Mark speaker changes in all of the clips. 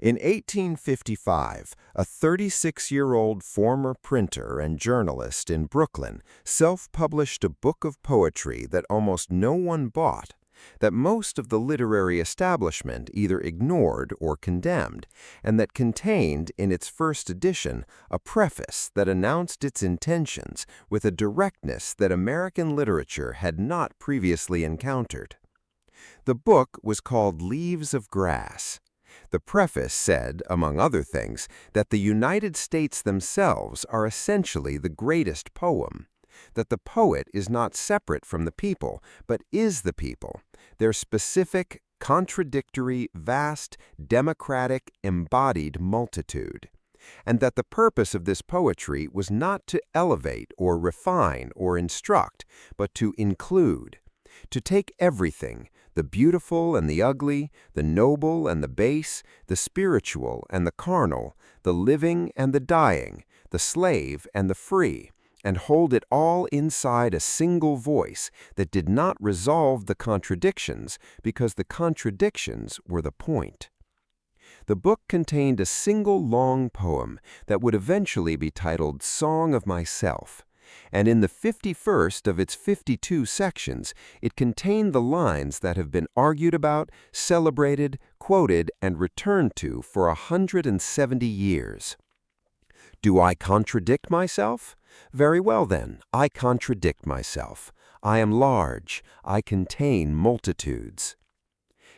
Speaker 1: In 1855, a 36-year-old former printer and journalist in Brooklyn self-published a book of poetry that almost no one bought, that most of the literary establishment either ignored or condemned, and that contained, in its first edition, a preface that announced its intentions with a directness that American literature had not previously encountered. The book was called Leaves of Grass. The preface said, among other things, that the United States themselves are essentially the greatest poem, that the poet is not separate from the people, but is the people, their specific, contradictory, vast, democratic, embodied multitude, and that the purpose of this poetry was not to elevate or refine or instruct, but to include, to take everything, the beautiful and the ugly, the noble and the base, the spiritual and the carnal, the living and the dying, the slave and the free, and hold it all inside a single voice that did not resolve the contradictions because the contradictions were the point. The book contained a single long poem that would eventually be titled Song of Myself, and in the 51st of its 52 sections, it contained the lines that have been argued about, celebrated, quoted, and returned to for 170 years. Do I contradict myself? Very well then, I contradict myself. I am large. I contain multitudes.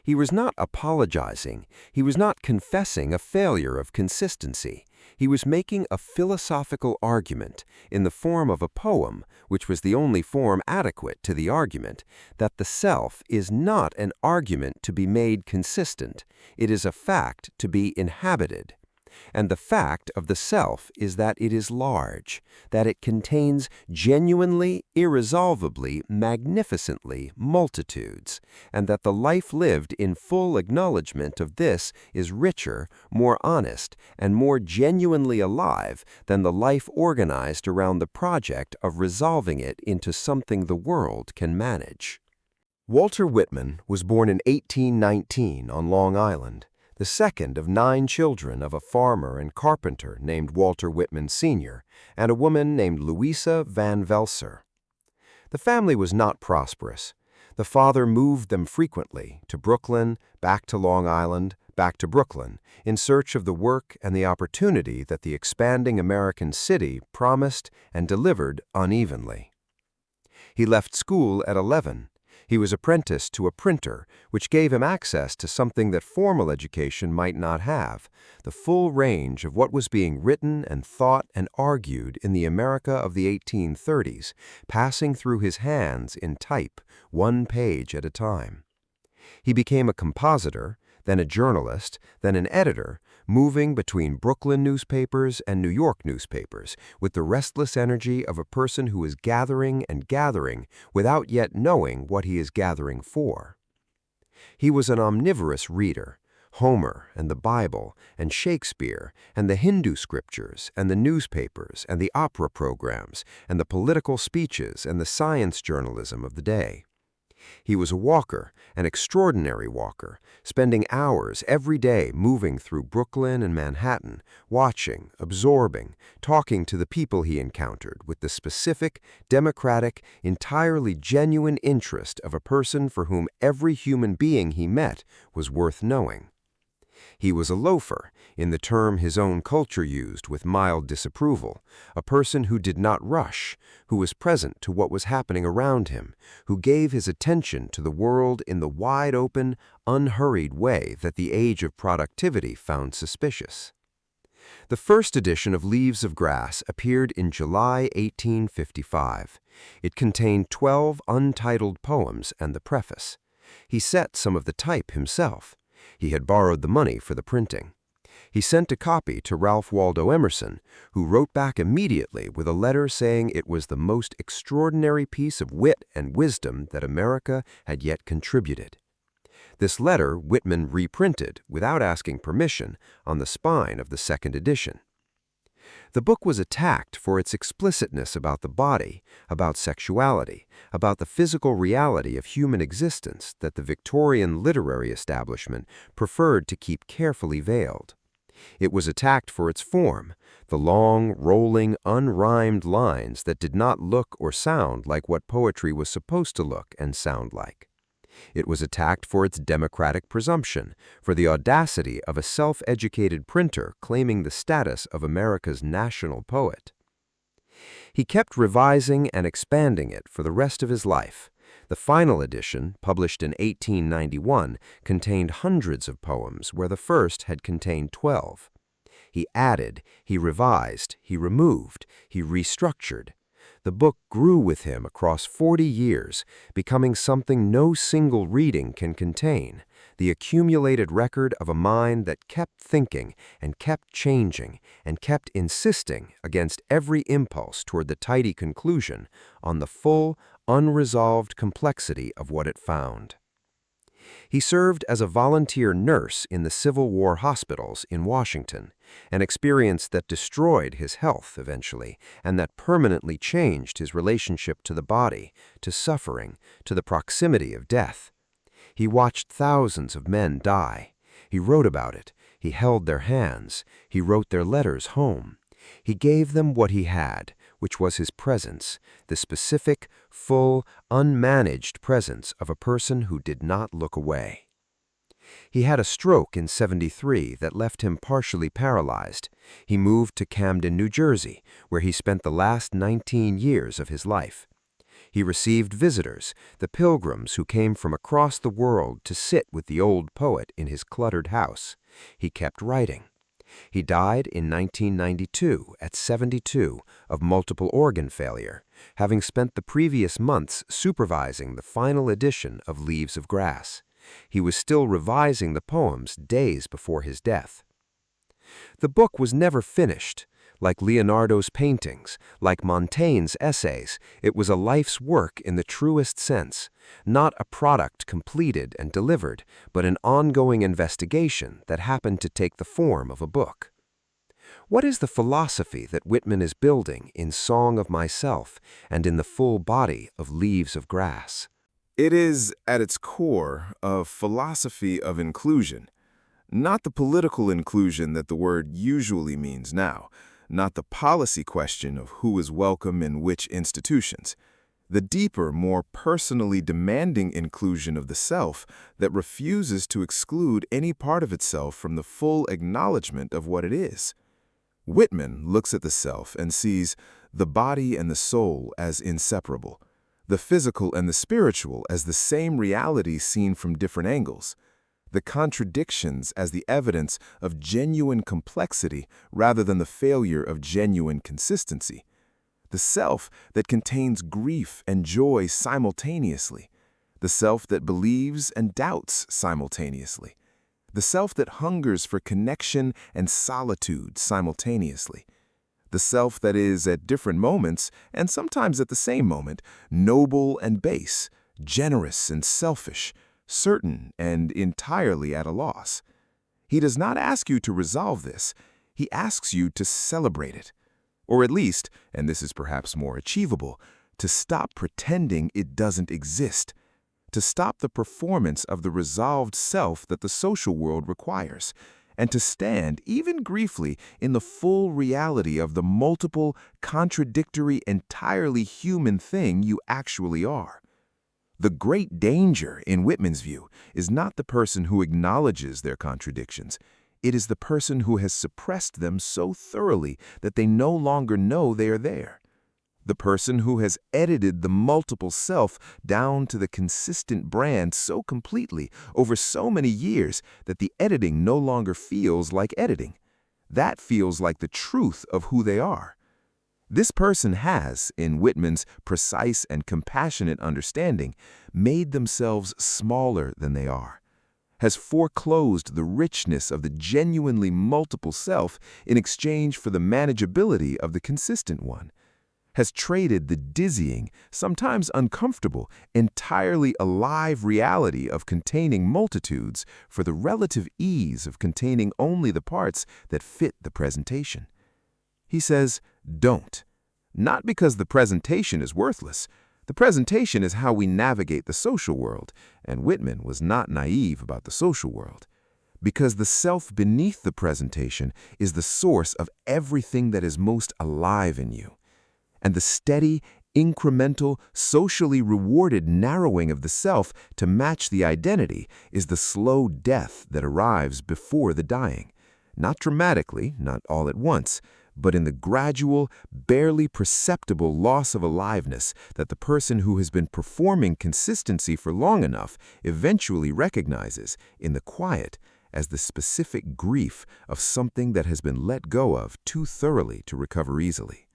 Speaker 1: He was not apologizing. He was not confessing a failure of consistency. He was making a philosophical argument, in the form of a poem, which was the only form adequate to the argument, that the self is not an argument to be made consistent. It is a fact to be inhabited. And the fact of the self is that it is large, that it contains genuinely, irresolvably, magnificently multitudes, and that the life lived in full acknowledgment of this is richer, more honest, and more genuinely alive than the life organized around the project of resolving it into something the world can manage. Walter Whitman was born in 1819 on Long Island, the second of 9 children of a farmer and carpenter named Walter Whitman Sr. and a woman named Louisa Van Velser. The family was not prosperous. The father moved them frequently to Brooklyn, back to Long Island, back to Brooklyn, in search of the work and the opportunity that the expanding American city promised and delivered unevenly. He left school at 11. He was apprenticed to a printer, which gave him access to something that formal education might not have, the full range of what was being written and thought and argued in the America of the 1830s, passing through his hands in type, one page at a time. He became a compositor, then a journalist, then an editor, moving between Brooklyn newspapers and New York newspapers with the restless energy of a person who is gathering and gathering without yet knowing what he is gathering for. He was an omnivorous reader, Homer and the Bible and Shakespeare and the Hindu scriptures and the newspapers and the opera programs and the political speeches and the science journalism of the day. He was a walker, an extraordinary walker, spending hours every day moving through Brooklyn and Manhattan, watching, absorbing, talking to the people he encountered with the specific, democratic, entirely genuine interest of a person for whom every human being he met was worth knowing. He was a loafer, in the term his own culture used with mild disapproval, a person who did not rush, who was present to what was happening around him, who gave his attention to the world in the wide-open, unhurried way that the age of productivity found suspicious. The first edition of Leaves of Grass appeared in July 1855. It contained 12 untitled poems and the preface. He set some of the type himself. He had borrowed the money for the printing. He sent a copy to Ralph Waldo Emerson, who wrote back immediately with a letter saying it was the most extraordinary piece of wit and wisdom that America had yet contributed. This letter Whitman reprinted, without asking permission, on the spine of the second edition. The book was attacked for its explicitness about the body, about sexuality, about the physical reality of human existence that the Victorian literary establishment preferred to keep carefully veiled. It was attacked for its form, the long, rolling, unrhymed lines that did not look or sound like what poetry was supposed to look and sound like. It was attacked for its democratic presumption, for the audacity of a self-educated printer claiming the status of America's national poet. He kept revising and expanding it for the rest of his life. The final edition, published in 1891, contained hundreds of poems where the first had contained 12. He added, he revised, he removed, he restructured. The book grew with him across 40 years, becoming something no single reading can contain, the accumulated record of a mind that kept thinking and kept changing and kept insisting against every impulse toward the tidy conclusion on the full, unresolved complexity of what it found. He served as a volunteer nurse in the Civil War hospitals in Washington, an experience that destroyed his health eventually and that permanently changed his relationship to the body, to suffering, to the proximity of death. He watched thousands of men die. He wrote about it. He held their hands. He wrote their letters home. He gave them what he had, which was his presence, the specific, full, unmanaged presence of a person who did not look away. He had a stroke in '73 that left him partially paralyzed. He moved to Camden, New Jersey, where he spent the last 19 years of his life. He received visitors, the pilgrims who came from across the world to sit with the old poet in his cluttered house. He kept writing. He died in 1992 at 72 of multiple organ failure, having spent the previous months supervising the final edition of Leaves of Grass. He was still revising the poems days before his death. The book was never finished. Like Leonardo's paintings, like Montaigne's essays, it was a life's work in the truest sense, not a product completed and delivered, but an ongoing investigation that happened to take the form of a book. What is the philosophy that Whitman is building in Song of Myself and in the full body of Leaves of Grass?
Speaker 2: It is, at its core, a philosophy of inclusion, not the political inclusion that the word usually means now, not the policy question of who is welcome in which institutions, the deeper, more personally demanding inclusion of the self that refuses to exclude any part of itself from the full acknowledgement of what it is. Whitman looks at the self and sees the body and the soul as inseparable, the physical and the spiritual as the same reality seen from different angles, the contradictions as the evidence of genuine complexity rather than the failure of genuine consistency, the self that contains grief and joy simultaneously, the self that believes and doubts simultaneously, the self that hungers for connection and solitude simultaneously, the self that is at different moments, and sometimes at the same moment, noble and base, generous and selfish, certain and entirely at a loss. He does not ask you to resolve this. He asks you to celebrate it. Or at least, and this is perhaps more achievable, to stop pretending it doesn't exist, to stop the performance of the resolved self that the social world requires, and to stand, even briefly, in the full reality of the multiple, contradictory, entirely human thing you actually are. The great danger, in Whitman's view, is not the person who acknowledges their contradictions. It is the person who has suppressed them so thoroughly that they no longer know they are there. The person who has edited the multiple self down to the consistent brand so completely over so many years that the editing no longer feels like editing. That feels like the truth of who they are. This person has, in Whitman's precise and compassionate understanding, made themselves smaller than they are, has foreclosed the richness of the genuinely multiple self in exchange for the manageability of the consistent one, has traded the dizzying, sometimes uncomfortable, entirely alive reality of containing multitudes for the relative ease of containing only the parts that fit the presentation. He says, don't. Not because the presentation is worthless. The presentation is how we navigate the social world, and Whitman was not naive about the social world. Because the self beneath the presentation is the source of everything that is most alive in you. And the steady, incremental, socially rewarded narrowing of the self to match the identity is the slow death that arrives before the dying. Not dramatically, not all at once, but in the gradual, barely perceptible loss of aliveness that the person who has been performing consistency for long enough eventually recognizes in the quiet as the specific grief of something that has been let go of too thoroughly to recover easily.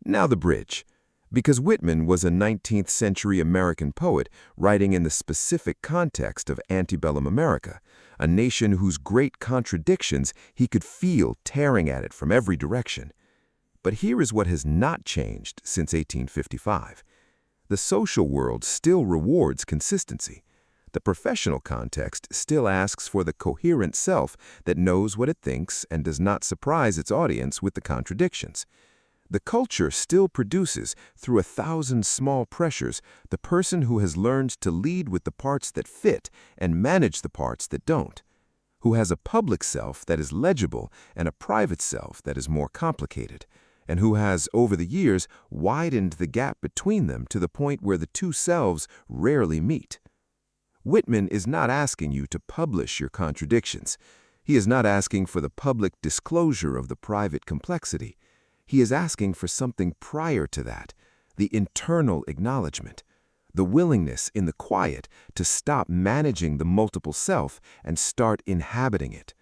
Speaker 2: Now the bridge. Because Whitman was a 19th century American poet writing in the specific context of antebellum America, a nation whose great contradictions he could feel tearing at it from every direction. But here is what has not changed since 1855. The social world still rewards consistency. The professional context still asks for the coherent self that knows what it thinks and does not surprise its audience with the contradictions. The culture still produces, through 1,000 small pressures, the person who has learned to lead with the parts that fit and manage the parts that don't, who has a public self that is legible and a private self that is more complicated, and who has, over the years, widened the gap between them to the point where the two selves rarely meet. Whitman is not asking you to publish your contradictions. He is not asking for the public disclosure of the private complexity. He is asking for something prior to that, the internal acknowledgement, the willingness in the quiet to stop managing the multiple self and start inhabiting it,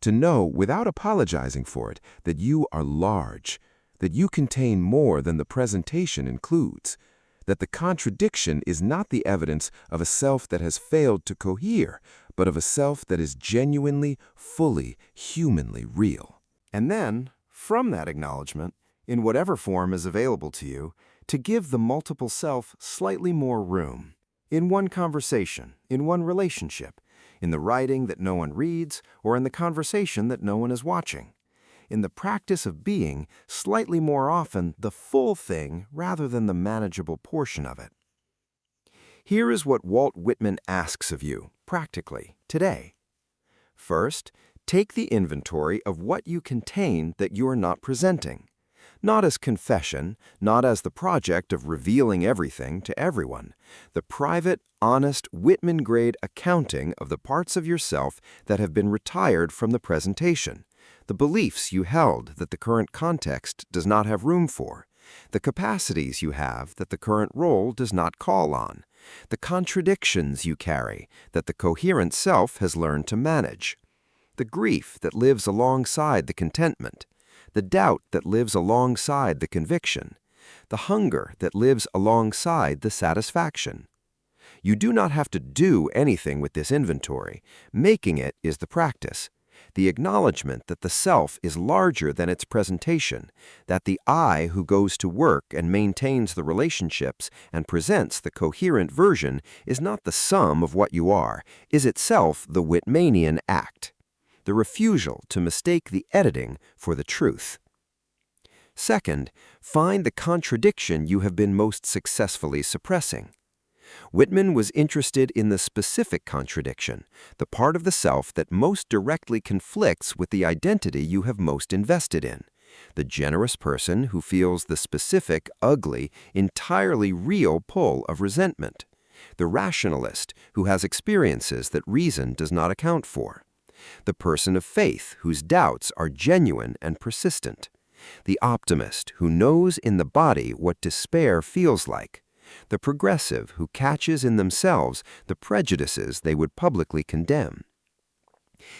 Speaker 2: to know without apologizing for it that you are large, that you contain more than the presentation includes, that the contradiction is not the evidence of a self that has failed to cohere, but of a self that is genuinely, fully, humanly real.
Speaker 1: And then, from that acknowledgement, in whatever form is available to you, to give the multiple self slightly more room. In one conversation, in one relationship, in the writing that no one reads, or in the conversation that no one is watching. In the practice of being slightly more often the full thing rather than the manageable portion of it. Here is what Walt Whitman asks of you, practically, today. First, take the inventory of what you contain that you are not presenting. Not as confession, not as the project of revealing everything to everyone. The private, honest, Whitman-grade accounting of the parts of yourself that have been retired from the presentation. The beliefs you held that the current context does not have room for. The capacities you have that the current role does not call on. The contradictions you carry that the coherent self has learned to manage. The grief that lives alongside the contentment, the doubt that lives alongside the conviction, the hunger that lives alongside the satisfaction. You do not have to do anything with this inventory. Making it is the practice. The acknowledgement that the self is larger than its presentation, that the I who goes to work and maintains the relationships and presents the coherent version is not the sum of what you are, is itself the Whitmanian act. The refusal to mistake the editing for the truth. Second, find the contradiction you have been most successfully suppressing. Whitman was interested in the specific contradiction, the part of the self that most directly conflicts with the identity you have most invested in, the generous person who feels the specific, ugly, entirely real pull of resentment, the rationalist who has experiences that reason does not account for, the person of faith whose doubts are genuine and persistent, the optimist who knows in the body what despair feels like, the progressive who catches in themselves the prejudices they would publicly condemn.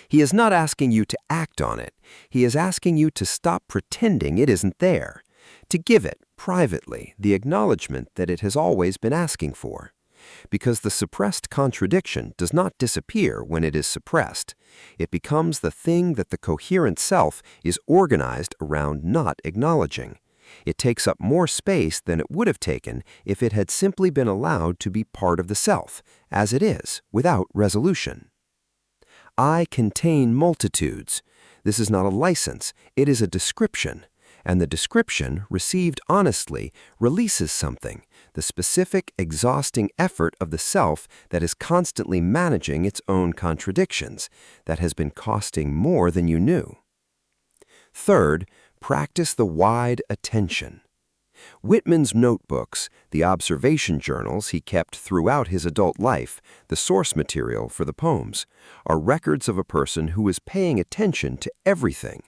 Speaker 1: He is not asking you to act on it. He is asking you to stop pretending it isn't there, to give it, privately, the acknowledgement that it has always been asking for. Because the suppressed contradiction does not disappear when it is suppressed. It becomes the thing that the coherent self is organized around not acknowledging. It takes up more space than it would have taken if it had simply been allowed to be part of the self, as it is, without resolution. I contain multitudes. This is not a license, it is a description. and the description, received honestly, releases something, the specific, exhausting effort of the self that is constantly managing its own contradictions, that has been costing more than you knew. Third, practice the wide attention. Whitman's notebooks, the observation journals he kept throughout his adult life, the source material for the poems, are records of a person who is paying attention to everything.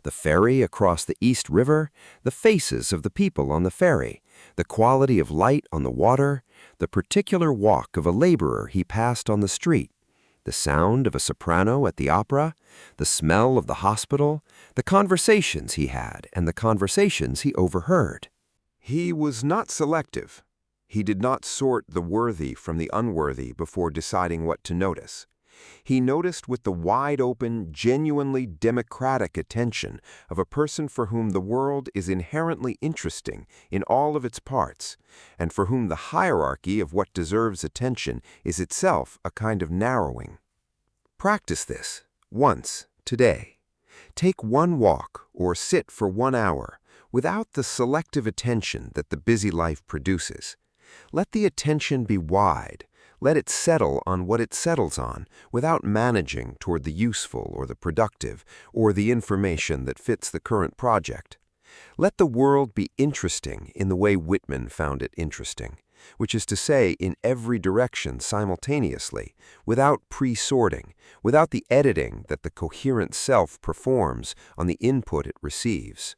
Speaker 1: The ferry across the East River, the faces of the people on the ferry, the quality of light on the water, the particular walk of a laborer he passed on the street, the sound of a soprano at the opera, the smell of the hospital, the conversations he had and the conversations he overheard.
Speaker 2: He was not selective. He did not sort the worthy from the unworthy before deciding what to notice. He noticed with the wide-open, genuinely democratic attention of a person for whom the world is inherently interesting in all of its parts, and for whom the hierarchy of what deserves attention is itself a kind of narrowing. Practice this, once, today. Take one walk or sit for 1 hour, without the selective attention that the busy life produces. Let the attention be wide. Let it settle on what it settles on, without managing toward the useful or the productive, or the information that fits the current project. Let the world be interesting in the way Whitman found it interesting, which is to say, in every direction simultaneously, without pre-sorting, without the editing that the coherent self performs on the input it receives.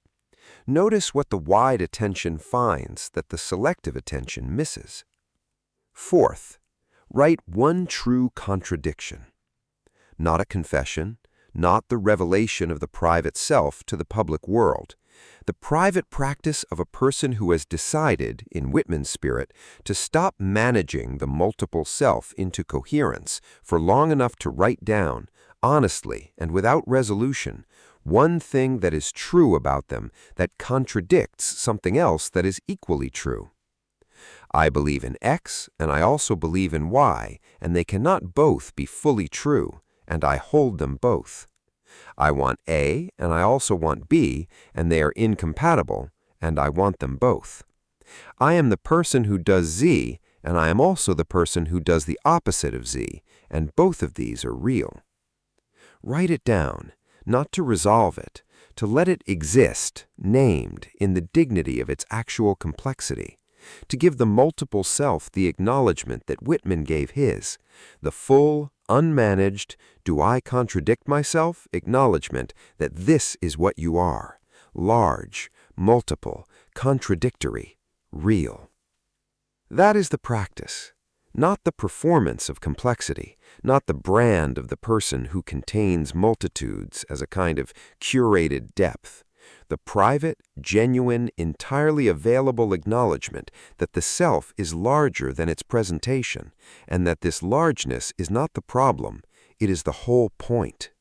Speaker 2: Notice what the wide attention finds that the selective attention misses. Fourth, write one true contradiction. Not a confession, not the revelation of the private self to the public world. The private practice of a person who has decided, in Whitman's spirit, to stop managing the multiple self into coherence for long enough to write down, honestly and without resolution, one thing that is true about them that contradicts something else that is equally true. I believe in X, and I also believe in Y, and they cannot both be fully true, and I hold them both. I want A, and I also want B, and they are incompatible, and I want them both. I am the person who does Z, and I am also the person who does the opposite of Z, and both of these are real. Write it down, not to resolve it, to let it exist, named, in the dignity of its actual complexity, to give the multiple self the acknowledgement that Whitman gave his, the full, unmanaged, do I contradict myself acknowledgement that this is what you are, large, multiple, contradictory, real. That is the practice, not the performance of complexity, not the brand of the person who contains multitudes as a kind of curated depth, the private, genuine, entirely available acknowledgement that the self is larger than its presentation, and that this largeness is not the problem, it is the whole point.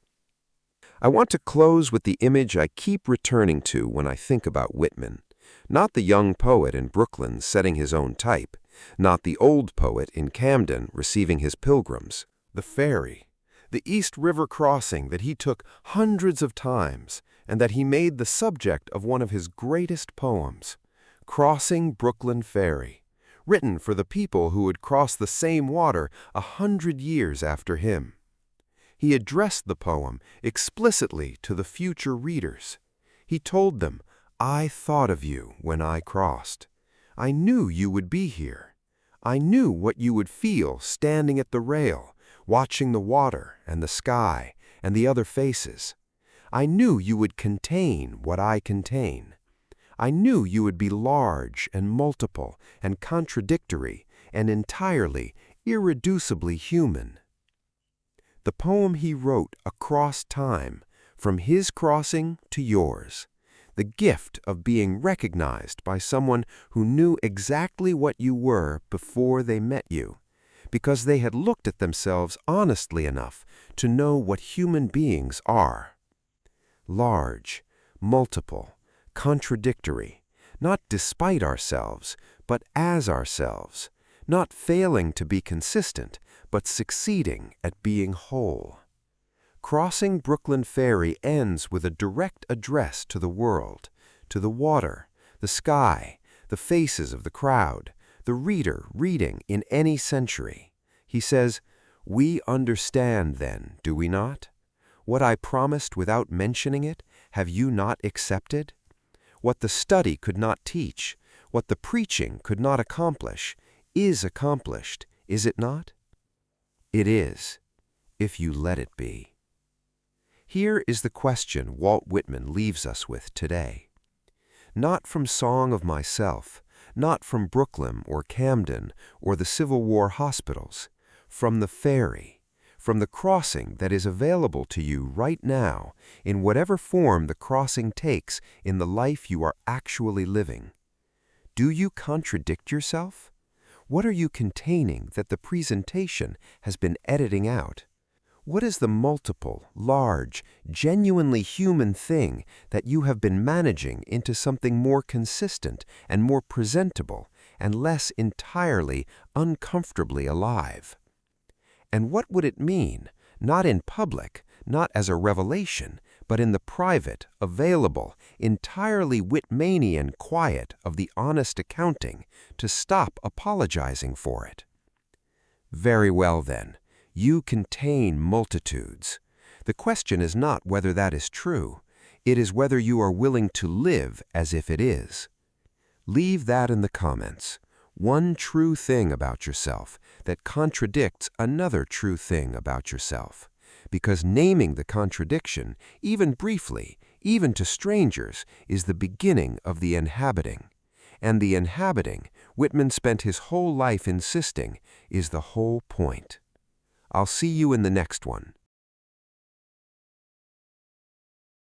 Speaker 2: I want to close with the image I keep returning to when I think about Whitman, not the young poet in Brooklyn setting his own type, not the old poet in Camden receiving his pilgrims, the ferry, the East River crossing that he took hundreds of times, and that he made the subject of one of his greatest poems, Crossing Brooklyn Ferry, written for the people who would cross the same water 100 years after him. He addressed the poem explicitly to the future readers. He told them, I thought of you when I crossed. I knew you would be here. I knew what you would feel standing at the rail, watching the water and the sky and the other faces. I knew you would contain what I contain. I knew you would be large and multiple and contradictory and entirely, irreducibly human. The poem he wrote across time, from his crossing to yours, the gift of being recognized by someone who knew exactly what you were before they met you, because they had looked at themselves honestly enough to know what human beings are. Large, multiple, contradictory, not despite ourselves, but as ourselves, not failing to be consistent, but succeeding at being whole. Crossing Brooklyn Ferry ends with a direct address to the world,
Speaker 1: to the water, the sky, the faces of the crowd, the reader reading in any century. He says, "We understand then, do we not? What I promised without mentioning it, have you not accepted? What the study could not teach, what the preaching could not accomplish, is accomplished, is it not? It is, if you let it be." Here is the question Walt Whitman leaves us with today. Not from Song of Myself, not from Brooklyn or Camden or the Civil War hospitals, from the Ferry, from the crossing that is available to you right now in whatever form the crossing takes in the life you are actually living. Do you contradict yourself? What are you containing that the presentation has been editing out? What is the multiple, large, genuinely human thing that you have been managing into something more consistent and more presentable and less entirely uncomfortably alive? And what would it mean, not in public, not as a revelation, but in the private, available, entirely Whitmanian quiet of the honest accounting, to stop apologizing for it? Very well then. You contain multitudes. The question is not whether that is true. It is whether you are willing to live as if it is. Leave that in the comments. One true thing about yourself that contradicts another true thing about yourself. Because naming the contradiction, even briefly, even to strangers, is the beginning of the inhabiting. And the inhabiting, Whitman spent his whole life insisting, is the whole point. I'll see you in the next one.